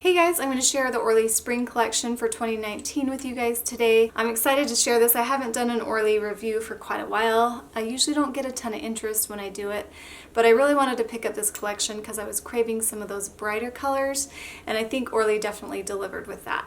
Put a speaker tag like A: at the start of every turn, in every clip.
A: Hey guys, I'm going to share the ORLY Spring Collection for 2019 with you guys today. I'm excited to share this. I haven't done an ORLY review for quite a while. I usually don't get a ton of interest when I do it, but I really wanted to pick up this collection because I was craving some of those brighter colors, and I think ORLY definitely delivered with that.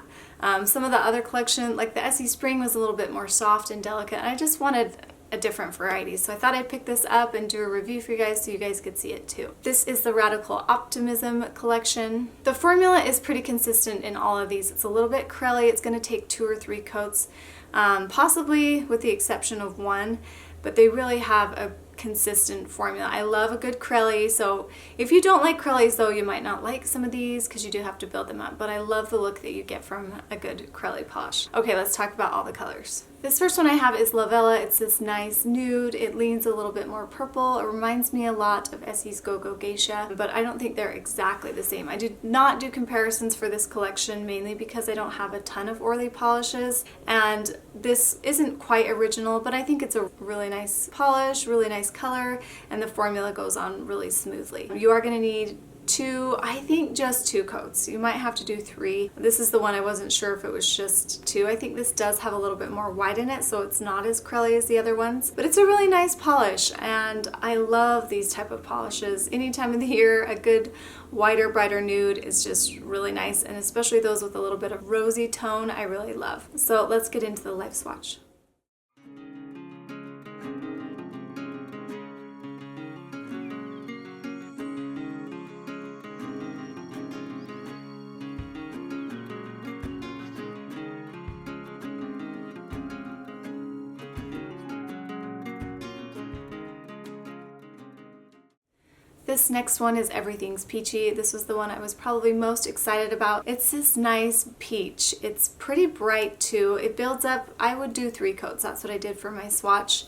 A: Some of the other collection, like the SE Spring, was a little bit more soft and delicate, and I just wanted a different variety. So I thought I'd pick this up and do a review for you guys so you guys could see it too. This is the Radical Optimism collection. The formula is pretty consistent in all of these. It's a little bit crelly. It's going to take 2 or 3 coats, possibly with the exception of one, but they really have a consistent formula. I love a good crelly, so if you don't like crellies though, you might not like some of these because you do have to build them up, but I love the look that you get from a good crelly polish. Okay, let's talk about all the colors. This first one I have is Lvll. It's this nice nude. It leans a little bit more purple. It reminds me a lot of Essie's Go-Go Geisha, but I don't think they're exactly the same. I did not do comparisons for this collection, mainly because I don't have a ton of ORLY polishes, and this isn't quite original, but I think it's a really nice polish, really nice color, and the formula goes on really smoothly. You are going to need I think just 2 coats. You might have to do 3. This is the one I wasn't sure if it was just 2. I think this does have a little bit more white in it, so it's not as crelly as the other ones. But it's a really nice polish, and I love these type of polishes. Any time of the year, a good whiter, brighter nude is just really nice, and especially those with a little bit of rosy tone, I really love. So let's get into the live swatch. This next one is Everything's Peachy. This was the one I was probably most excited about. It's this nice peach. It's pretty bright too. It builds up. I would do 3 coats. That's what I did for my swatch.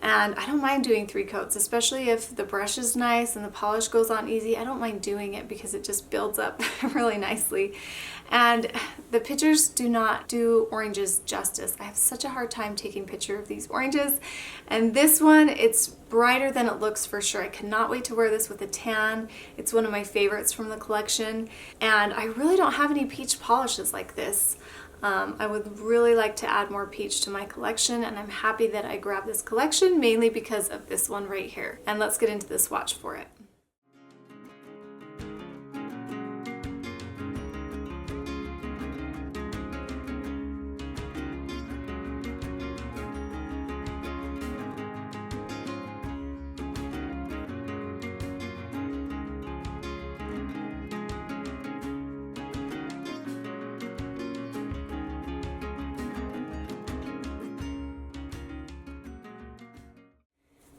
A: And I don't mind doing 3 coats, especially if the brush is nice and the polish goes on easy. I don't mind doing it because it just builds up really nicely. And the pictures do not do oranges justice. I have such a hard time taking picture of these oranges. And this one, it's brighter than it looks for sure. I cannot wait to wear this with a tan. It's one of my favorites from the collection. And I really don't have any peach polishes like this. I would really like to add more peach to my collection, and I'm happy that I grabbed this collection mainly because of this one right here. And let's get into the swatch for it.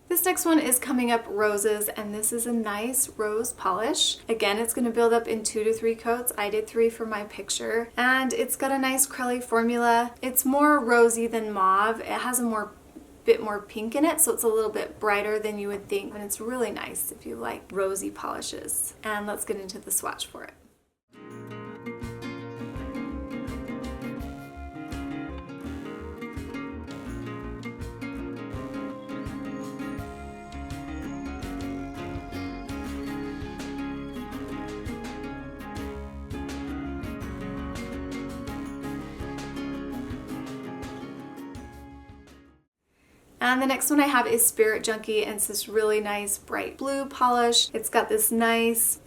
A: This next one is Coming Up Roses, and this is a nice rose polish. Again, it's going to build up in 2 to 3 coats. I did 3 for my picture, and it's got a nice crelly formula. It's more rosy than mauve. It has a bit more pink in it, so it's a little bit brighter than you would think, and it's really nice if you like rosy polishes. And let's get into the swatch for it. And the next one I have is Spirit Junkie, and it's this really nice bright blue polish. It's got this nice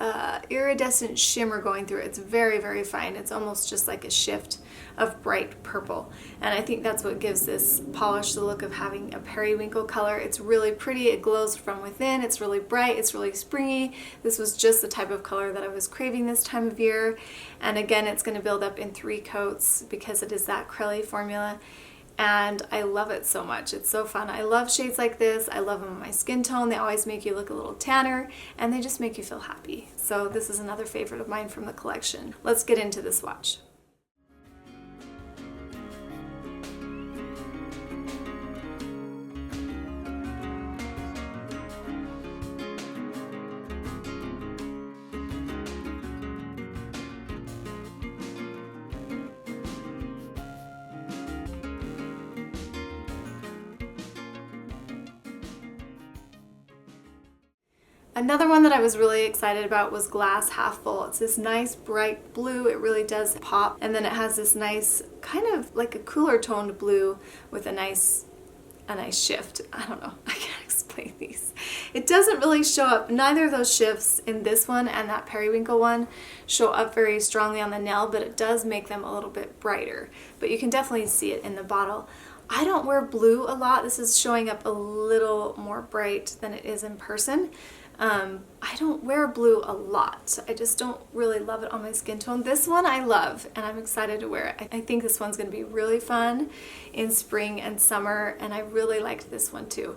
A: iridescent shimmer going through it. It's very, very fine. It's almost just like a shift of bright purple. And I think that's what gives this polish the look of having a periwinkle color. It's really pretty. It glows from within. It's really bright. It's really springy. This was just the type of color that I was craving this time of year. And again, it's going to build up in 3 coats because it is that crelly formula. And I love it so much. It's so fun. I love shades like this. I love them on my skin tone. They always make you look a little tanner, and they just make you feel happy. So this is another favorite of mine from the collection. Let's get into the swatch. Another one that I was really excited about was Glass Half Full. It's this nice bright blue. It really does pop. And then it has this nice kind of like a cooler toned blue with a nice shift. I don't know. I can't explain these. It doesn't really show up. Neither of those shifts in this one and that periwinkle one show up very strongly on the nail, but it does make them a little bit brighter. But you can definitely see it in the bottle. I don't wear blue a lot. This is showing up a little more bright than it is in person. I don't wear blue a lot. I just don't really love it on my skin tone. This one I love, and I'm excited to wear it. I think this one's going to be really fun in spring and summer, and I really liked this one too.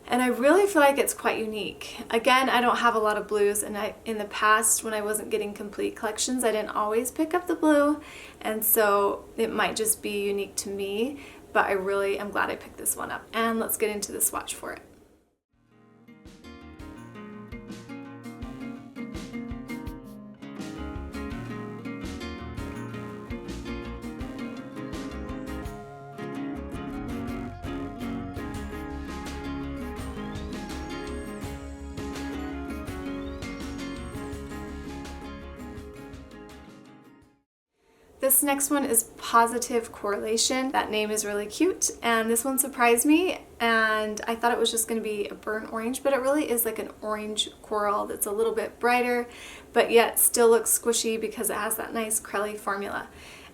A: And I really feel like it's quite unique. Again, I don't have a lot of blues, and in the past when I wasn't getting complete collections, I didn't always pick up the blue, and so it might just be unique to me, but I really am glad I picked this one up. And let's get into the swatch for it. This next one is Positive Correlation. That name is really cute, and this one surprised me, and I thought it was just going to be a burnt orange, but it really is like an orange coral that's a little bit brighter, but yet still looks squishy because it has that nice Crelly formula.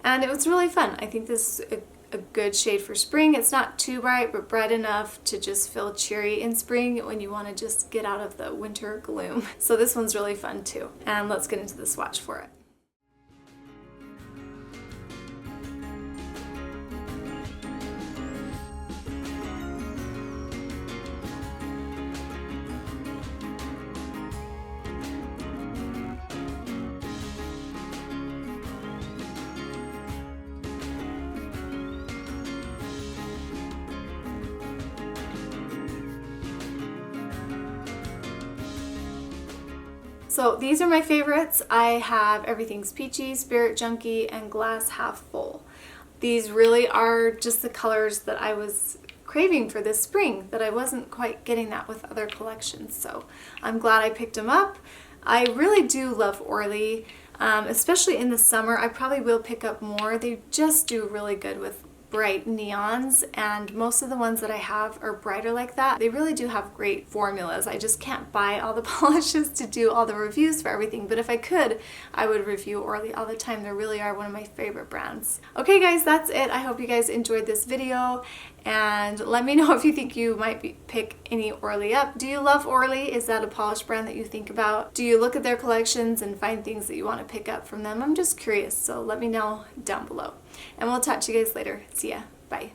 A: And it was really fun. I think this is a good shade for spring. It's not too bright, but bright enough to just feel cheery in spring when you want to just get out of the winter gloom. So this one's really fun too. And let's get into the swatch for it. So these are my favorites. I have Everything's Peachy, Spirit Junkie, and Glass Half Full. These really are just the colors that I was craving for this spring, that I wasn't quite getting that with other collections. So I'm glad I picked them up. I really do love ORLY, especially in the summer. I probably will pick up more. They just do really good with bright neons, and most of the ones that I have are brighter like that. They really do have great formulas. I just can't buy all the polishes to do all the reviews for everything, but if I could, I would review ORLY all the time. They really are one of my favorite brands. Okay guys, that's it. I hope you guys enjoyed this video, and let me know if you think you might pick any ORLY up. Do you love ORLY? Is that a polish brand that you think about? Do you look at their collections and find things that you want to pick up from them? I'm just curious, so let me know down below. And we'll talk to you guys later. See ya. Bye.